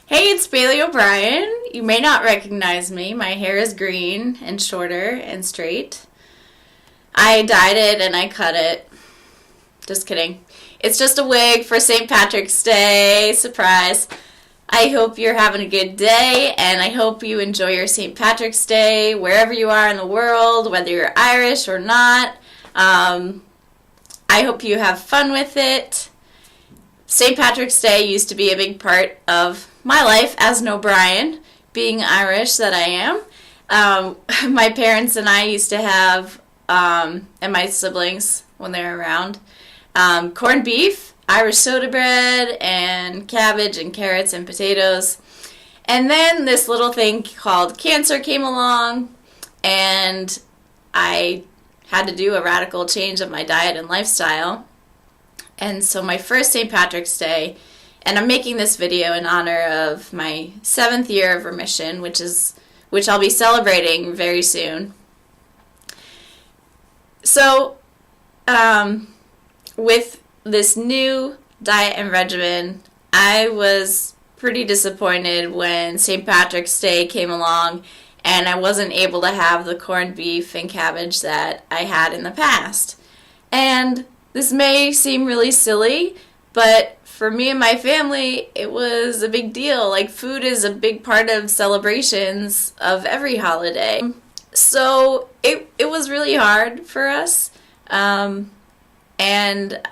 Hey, it's Bailey O'Brien. You may not recognize me. My hair is green and shorter and straight. I dyed it and I cut it. Just kidding. It's just a wig for St. Patrick's Day. Surprise. I hope you're having a good day and I hope you enjoy your St. Patrick's Day wherever you are in the world, whether you're Irish or not. I hope you have fun with it. St. Patrick's Day used to be a big part of my life as an O'Brien, being Irish that I am. My parents and I used to have, and my siblings when they were around, corned beef, Irish soda bread, and cabbage and carrots and potatoes. And then this little thing called cancer came along, and I had to do a radical change of my diet and lifestyle. And so my first St. Patrick's Day, and I'm making this video in honor of my 7th year of remission, which I'll be celebrating very soon. So, with this new diet and regimen, I was pretty disappointed when St. Patrick's Day came along and I wasn't able to have the corned beef and cabbage that I had in the past. And this may seem really silly, but for me and my family, it was a big deal. Like, food is a big part of celebrations of every holiday. So it was really hard for us. And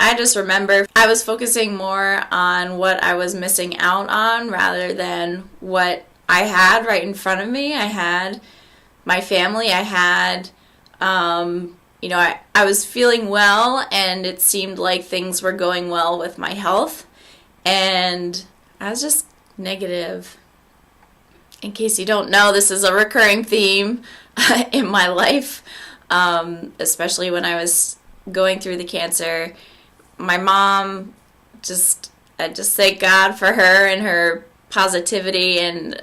I just remember I was focusing more on what I was missing out on rather than what I had right in front of me. I had my family. I had, I was feeling well, and it seemed like things were going well with my health. And I was just negative. In case you don't know, this is a recurring theme in my life, especially when I was going through the cancer. My mom, I just thank God for her and her positivity, and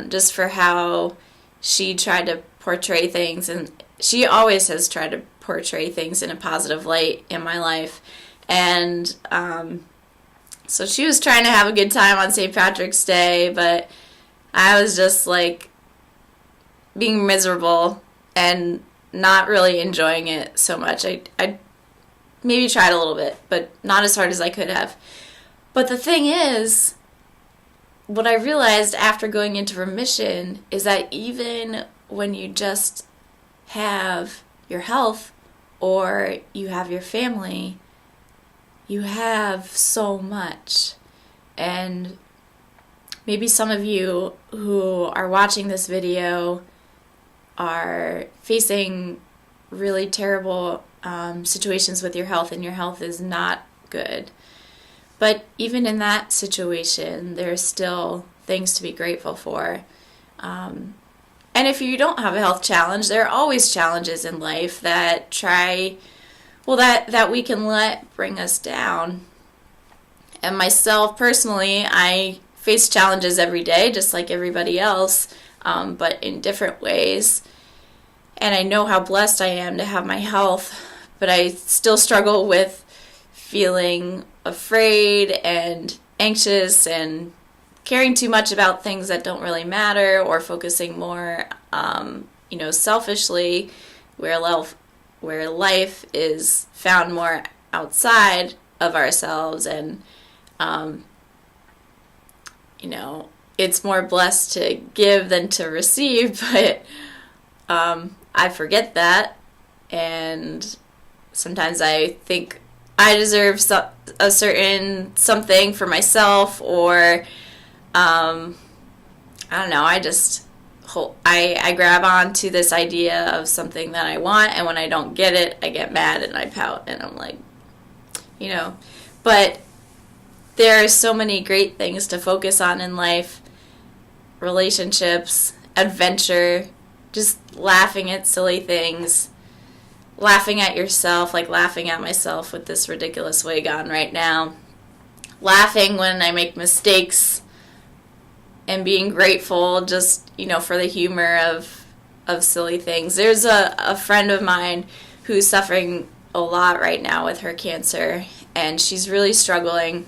just for how she tried to portray things, and she always has tried to portray things in a positive light in my life. And so she was trying to have a good time on St. Patrick's Day, but I was just like being miserable and not really enjoying it so much. I maybe tried a little bit, but not as hard as I could have. But the thing is, what I realized after going into remission is that even when you just have your health or you have your family, you have so much. And maybe some of you who are watching this video are facing really terrible situations with your health, and your health is not good. But even in that situation, there's still things to be grateful for. And if you don't have a health challenge, there are always challenges in life that that we can let bring us down. And myself, personally, I face challenges every day, just like everybody else, but in different ways. And I know how blessed I am to have my health, but I still struggle with feeling afraid and anxious and caring too much about things that don't really matter, or focusing more, selfishly, where life is found more outside of ourselves. And, it's more blessed to give than to receive, but I forget that. And sometimes I think I deserve a certain something for myself, or I don't know, I grab on to this idea of something that I want, and when I don't get it, I get mad and I pout, and I'm like, but there are so many great things to focus on in life: relationships, adventure, just laughing at silly things, laughing at yourself, like laughing at myself with this ridiculous wig on right now, laughing when I make mistakes, and being grateful just, for the humor of silly things. There's a friend of mine who's suffering a lot right now with her cancer, and she's really struggling.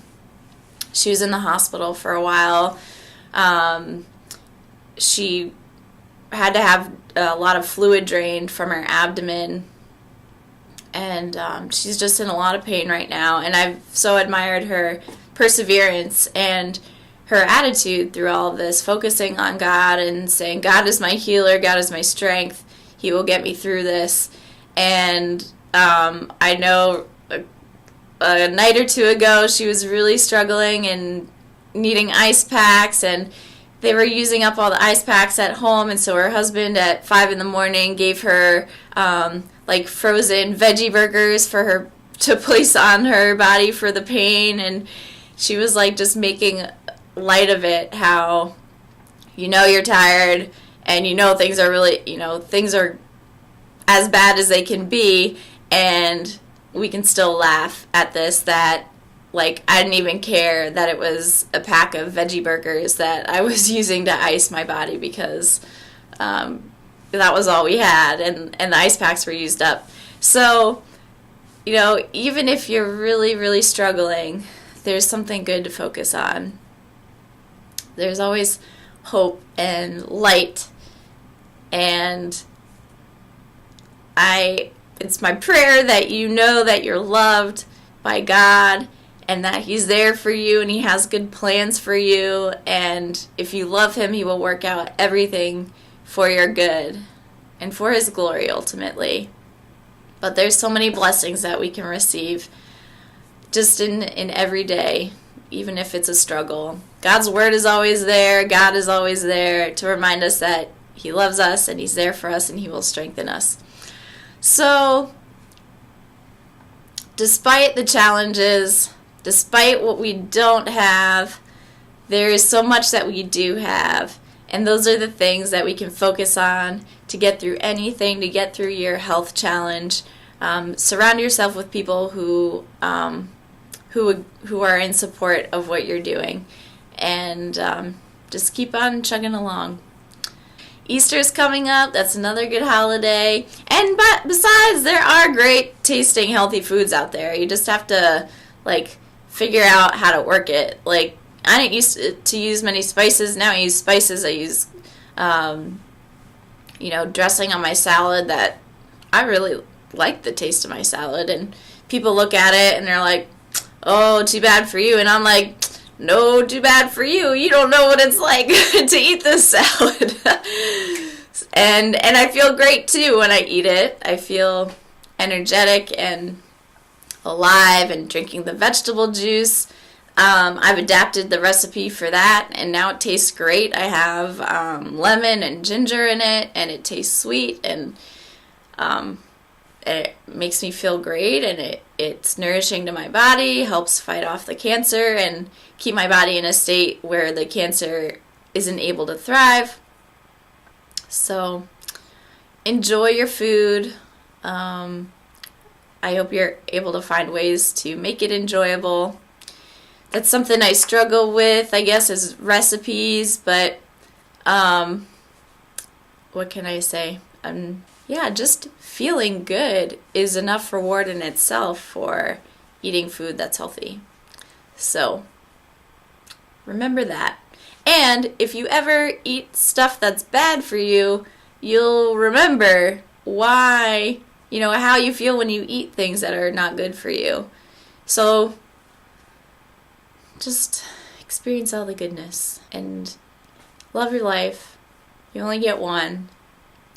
She was in the hospital for a while She had to have a lot of fluid drained from her abdomen, and she's just in a lot of pain right now. And I've so admired her perseverance and her attitude through all of this, focusing on God and saying, God is my healer, God is my strength, He will get me through this. And I know a night or two ago she was really struggling and needing ice packs, and they were using up all the ice packs at home, and so her husband at 5 a.m. gave her like frozen veggie burgers for her to place on her body for the pain. And she was like just making light of it, how you're tired and things are really things are as bad as they can be, and we can still laugh at this, that like I didn't even care that it was a pack of veggie burgers that I was using to ice my body, because that was all we had, and the ice packs were used up. So even if you're really, really struggling, there's something good to focus on. There's always hope and light, and it's my prayer that that you're loved by God, and that He's there for you, and He has good plans for you, and if you love Him, He will work out everything for your good and for His glory ultimately. But there's so many blessings that we can receive just in every day, even if it's a struggle. God's word is always there. God is always there to remind us that He loves us and He's there for us and He will strengthen us. So, despite the challenges, despite what we don't have, there is so much that we do have. And those are the things that we can focus on to get through anything, to get through your health challenge. Surround yourself with people who are in support of what you're doing. And just keep on chugging along. Easter's coming up. That's another good holiday. But besides, there are great tasting healthy foods out there. You just have to figure out how to work it. I didn't used to use many spices. Now I use spices. I use dressing on my salad that I really like the taste of my salad, and people look at it and they're like, oh, too bad for you. And I'm like, no, too bad for you. You don't know what it's like to eat this salad. and I feel great too when I eat it. I feel energetic and alive, and drinking the vegetable juice. I've adapted the recipe for that, and now it tastes great. I have lemon and ginger in it, and it tastes sweet, and it makes me feel great, and it's nourishing to my body, helps fight off the cancer, and keep my body in a state where the cancer isn't able to thrive. So enjoy your food. I hope you're able to find ways to make it enjoyable. That's something I struggle with, I guess, is recipes, but what can I say? Just feeling good is enough reward in itself for eating food that's healthy. So remember that. And if you ever eat stuff that's bad for you, you'll remember why, how you feel when you eat things that are not good for you. So just experience all the goodness and love your life. You only get one.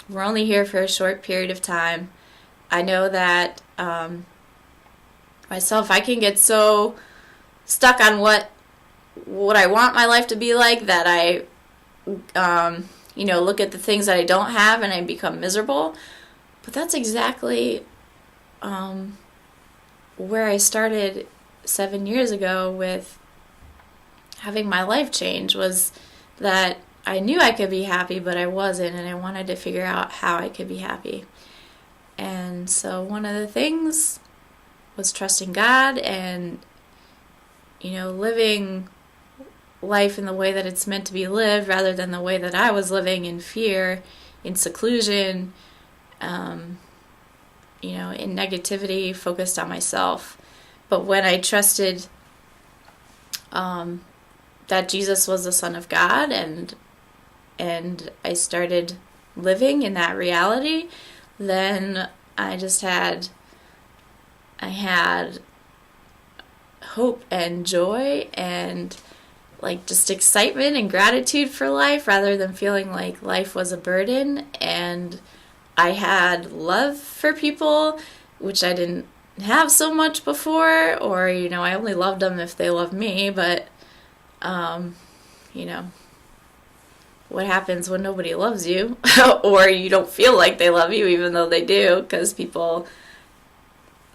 We're only here for a short period of time. I know that myself, I can get so stuck on what I want my life to be like that I, look at the things that I don't have and I become miserable. But that's exactly where I started 7 years ago with having my life change, was that I knew I could be happy, but I wasn't, and I wanted to figure out how I could be happy. And so one of the things was trusting God and, living life in the way that it's meant to be lived rather than the way that I was living, in fear, in seclusion, in negativity, focused on myself. But when I trusted that Jesus was the Son of God, and I started living in that reality, then I had hope and joy and like just excitement and gratitude for life, rather than feeling like life was a burden. And I had love for people, which I didn't have so much before, or I only loved them if they loved me. But you know what happens when nobody loves you or you don't feel like they love you even though they do, because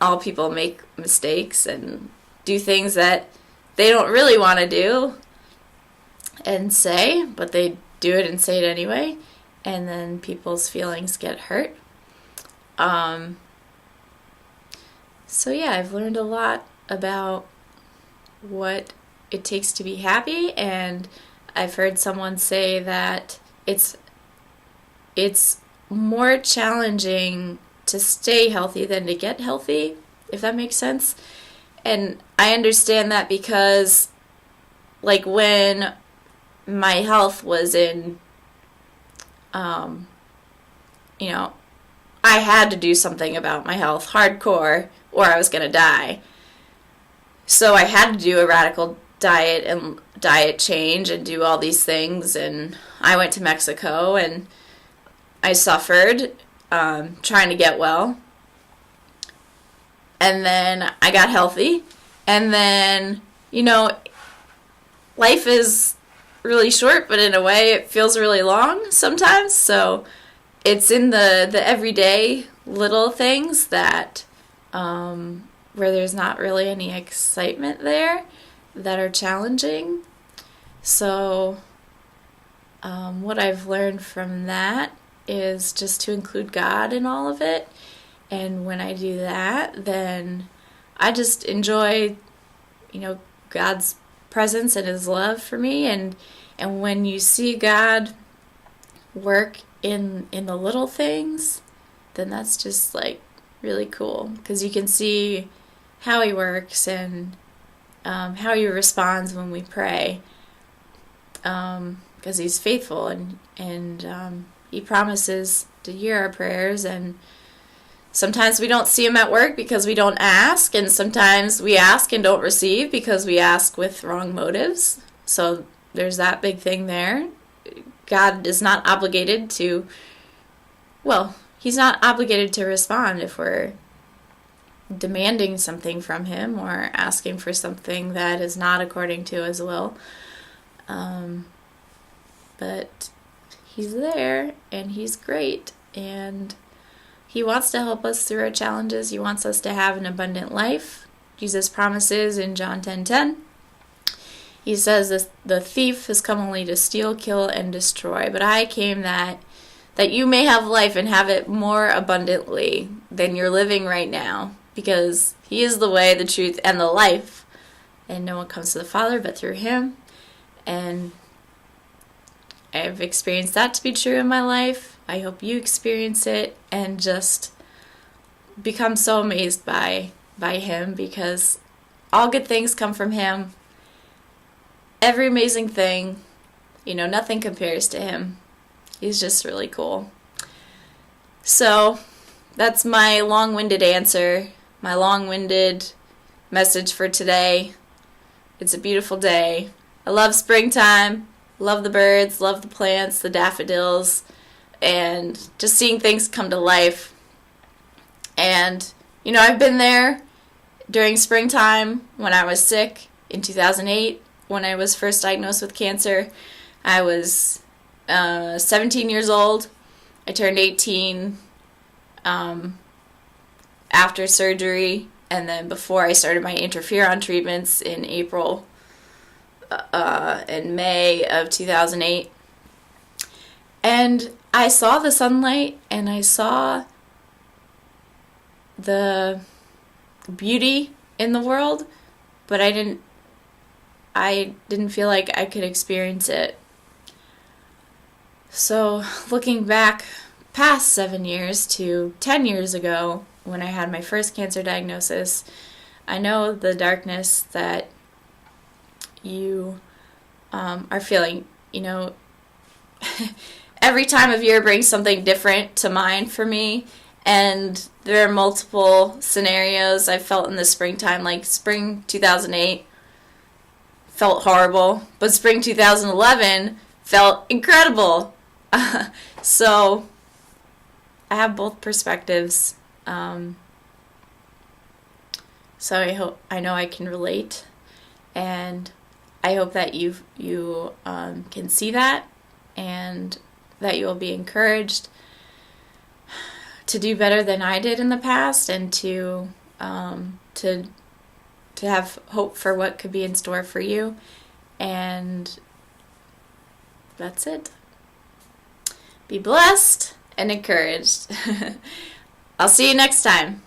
all people make mistakes and do things that they don't really want to do and say, but they do it and say it anyway, and then people's feelings get hurt. So yeah, I've learned a lot about what it takes to be happy, and I've heard someone say that it's more challenging to stay healthy than to get healthy, if that makes sense. And I understand that because, like, when my health was in, I had to do something about my health, hardcore, or I was going to die. So I had to do a radical diet change and do all these things. And I went to Mexico and I suffered trying to get well. And then I got healthy. And then, life is really short, but in a way it feels really long sometimes. So it's in the everyday little things that where there's not really any excitement there that are challenging. So what I've learned from that is just to include God in all of it. And when I do that, then I just enjoy, God's presence and His love for me. And when you see God work in the little things, then that's just like really cool, because you can see how He works and how He responds when we pray, because He's faithful and He promises to hear our prayers. And sometimes we don't see Him at work because we don't ask, and sometimes we ask and don't receive because we ask with wrong motives. So there's that big thing there. God is not obligated to, He's not obligated to respond if we're demanding something from Him or asking for something that is not according to His will. But He's there, and He's great, and He wants to help us through our challenges. He wants us to have an abundant life. Jesus promises in John 10:10. He says, the thief has come only to steal, kill, and destroy. But I came that you may have life and have it more abundantly than you're living right now. Because He is the way, the truth, and the life. And no one comes to the Father but through Him. And I've experienced that to be true in my life. I hope you experience it and just become so amazed by Him, because all good things come from Him. Every amazing thing, nothing compares to Him. He's just really cool. So that's my long-winded answer, my long-winded message for today. It's a beautiful day. I love springtime, love the birds, love the plants, the daffodils, and just seeing things come to life. And, I've been there during springtime when I was sick in 2008, when I was first diagnosed with cancer. I was 17 years old. I turned 18 after surgery, and then before I started my interferon treatments in April and May of 2008. And I saw the sunlight, and I saw the beauty in the world, but I didn't feel like I could experience it. So looking back past 7 years to 10 years ago, when I had my first cancer diagnosis, I know the darkness that you are feeling, every time of year brings something different to mind for me. And there are multiple scenarios I felt in the springtime, like spring 2008 felt horrible, but spring 2011 felt incredible. So I have both perspectives. So I know I can relate, and I hope that you can see that, and that you will be encouraged to do better than I did in the past, and to have hope for what could be in store for you. And that's it. Be blessed and encouraged. I'll see you next time.